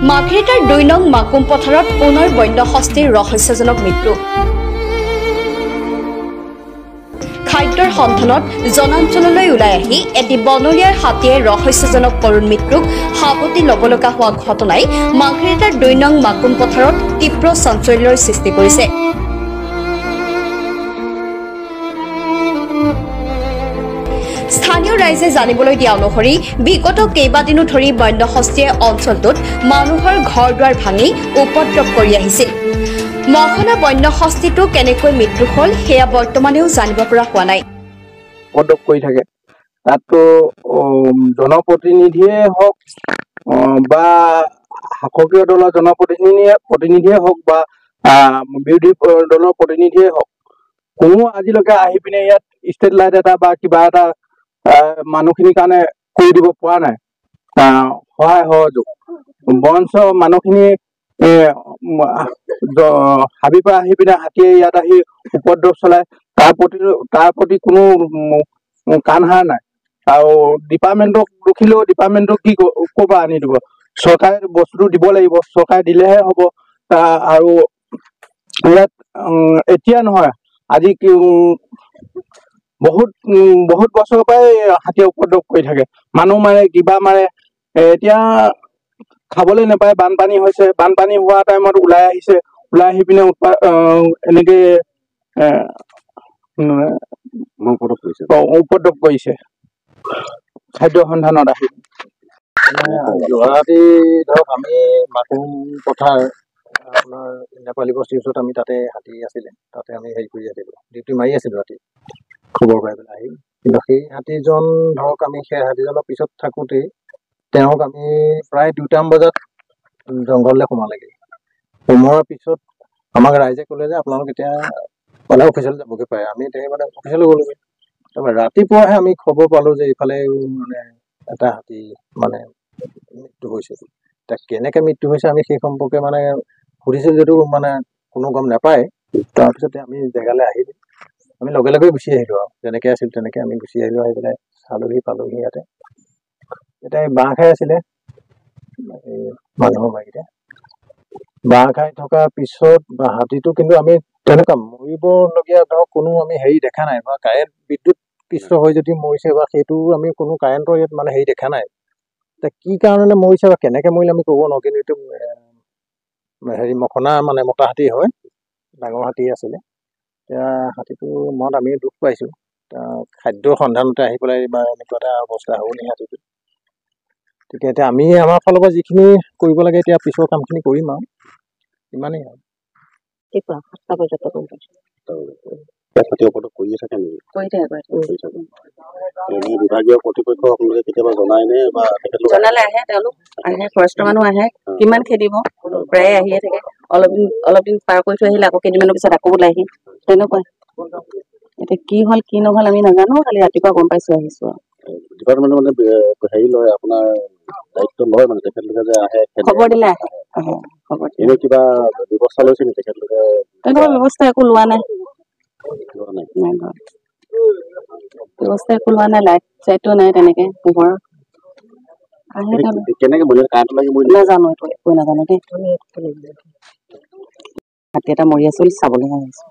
মাঘেৰিটাৰ ২ নং মাকুম পথাৰত পুনৰ বন্য হস্তীৰ ৰহস্যজনক মৃত্যু। খাদ্যৰ সন্ধানত জনাঞ্চললৈ ওলাই আহি এটি বনৰীয়াৰ হাতীয়ে ৰহস্যজনক কৰুণ মৃত্যুক সাৱটি ল'ব লগা হোৱা ঘটনাই মাঘেৰিটাৰ ২ নং মাকুম পথাৰত তীব্ৰ চাঞ্চল্যৰ সৃষ্টি কৰিছে। স্থানীয় ৰাইজে জানিবলৈ দিয়া অনুসৰি বিগত কেইবাদিনো ধৰি বন্য হস্তীয়ে অঞ্চলটোত মানুহৰ ঘৰ দুৱাৰ ভাঙি উপদ্ৰৱ কৰি আহিছিল। মহনা বন্য হস্তীটো কেনেকৈ মৃত্যু হ'ল সেয়া বৰ্তমানেও জানিব পৰা হোৱা নাই। উপদ্ৰৱ কৰি থাকে তাতো জনপ্ৰতিনিধিয়ে হওক বা শাসকীয় দলৰ জনপ্ৰতিনিধিয়ে হওক বা বিৰোধী দলৰ প্ৰতিনিধিয়ে হওক, কোনো আজিলৈকে আহি পিনে ইয়াত ষ্ট্ৰীট লাইট এটা বা কিবা এটা মানুহখিনিৰ কাৰণে কৰি দিব পৰা নাই সহায় সহযোগ। বৰঞ্চ মানুহখিনি হাবিৰ পৰা আহি পিনে হাতীয়ে ইয়াত আহি উপদ্ৰৱ চলায়, তাৰ প্ৰতি কোনো কাণ সাৰ নাই। আৰু ডিপাৰ্টমেণ্টক ৰখিলেও ডিপাৰ্টমেণ্টক কি ক'ৰ পৰা আনি দিব? চৰকাৰে বস্তুটো দিব লাগিব, চৰকাৰে দিলেহে হ'ব। আৰু ইয়াত এতিয়া নহয়, আজি বহুত বছৰৰ পৰাই হাতীয়ে উপদ্ৰৱ কৰি থাকে, মানুহ মাৰে, কিবা মাৰে। এতিয়া খাবলৈ নাপায়, বানপানী হৈছে, বানপানী হোৱা টাইমত ওলাই আহিছে, ওলাই আহি পিনে এনেকে উপদ্ৰৱ কৰিছে খাদ্য সন্ধানত আহি। যোৱাৰাতি ধৰক আমি মাকুম পথাৰ আপোনাৰ নেপালী বস্তিৰ ওচৰত আমি তাতে হাতী আছিলে, তাতে আমি হেৰি কৰি আছিলোঁ, ডিউটি মাৰি আছিলোঁ ৰাতি খবৰ পাই পেলাই আহি। কিন্তু সেই হাতীজন ধৰক আমি সেই হাতীজনৰ পিছত থাকোঁতেই তেওঁক আমি প্ৰায় 2টামান বজাত জংঘললৈ সোমালেগৈ। সোমোৱাৰ পিছত আমাক ৰাইজে ক'লে যে আপোনালোক এতিয়া মানে অফিচলৈ যাবগৈ পাৰে। আমি এতিয়া মানে অফিচলৈ গ'লোগৈ। তাৰপৰা ৰাতিপুৱাহে আমি খবৰ পালোঁ যে এইফালে মানে এটা হাতী মানে মৃত্যু হৈছে। এতিয়া কেনেকৈ মৃত্যু হৈছে আমি সেই সম্পৰ্কে মানে সুধিছোঁ যদিও মানে কোনো গম নাপায়। তাৰপিছতে আমি জেগালৈ আহিলোঁ, আমি লগে লগে গুচি আহিলোঁ আৰু যেনেকৈ আছিল তেনেকৈ আমি গুচি আহিলোঁ। আহি পেলাই চালোহি, পালোহি ইয়াতে এতিয়া বাঁহ খাই আছিলে মানুহৰ মাৰিতে। বাঁহ খাই থকাৰ পিছত হাতীটো কিন্তু আমি তেনেকুৱা মৰিবলগীয়া ধৰক কোনো আমি হেৰি দেখা নাই, বা কাৰেণ্ট বিদ্যুৎ পৃষ্ঠ হৈ যদি মৰিছে বা সেইটো আমি কোনো কাৰেণ্টৰ ইয়াত মানে হেৰি দেখা নাই। এতিয়া কি কাৰণে মৰিছে বা কেনেকৈ মৰিলে আমি ক'ব নোৱাৰোঁ। কিন্তু এইটো হেৰি মখনা মানে মতা হাতী হয়, ডাঙৰ হাতী আছিলে। এতিয়া হাতীটো মনত আমি দুখ পাইছোঁ। খাদ্যৰ সন্ধানতে আহি পেলাই বা এনেকুৱা এটা অৱস্থা হ'ল নি হাতীটো। গতিকে এতিয়া আমি আমাৰ ফালৰ পৰা যিখিনি কৰিব লাগে এতিয়া পিছৰ কামখিনি কৰিম আৰু ইমানেই আৰু। বিভাগীয় কৰ্তৃপক্ষ আপোনালোকে কেতিয়াবা জনাই নে? বা জনালে আহে, তেওঁলোক আহে, ফৰেষ্টৰ মানুহ আহে, কিমান খেদিব, প্ৰায়ে আহিয়ে থাকে। অলপ দিন পাৰ কৰি থৈ আহিলে আকৌ কেইদিনমানৰ পিছত আকৌ ওলাইহি, তেনেকুৱাই। এতিয়া কি হ'ল কি নহ'ল আমি নাজানো, খালি ৰাতিপুৱা গম পাইছোঁ, আহিছোঁ আৰু। ডিপাৰ্টমেণ্টে মানে হেৰি লয়, আপোনাৰ দায়িত্ব লয় মানে তেখেতলোকে যে আহে খবৰ দিলে আহে, খবৰ দিলে। এনেই কিবা ব্যৱস্থা লৈছে নেকি তেখেতলোকে? তেনেকুৱা ব্যৱস্থা একো লোৱা নাই, ব্যৱস্থা একো লোৱা নাই। লাইট চাইটো নাই তেনেকে, পোহৰ আহে। কেনেকে মৰিলে? কাৰেণ্ট লাগি মৰিলে? নাজানো, এইটো একো নাজানো দেই। হাতী এটা মৰি আছিল, চাবলৈ আহিছোঁ।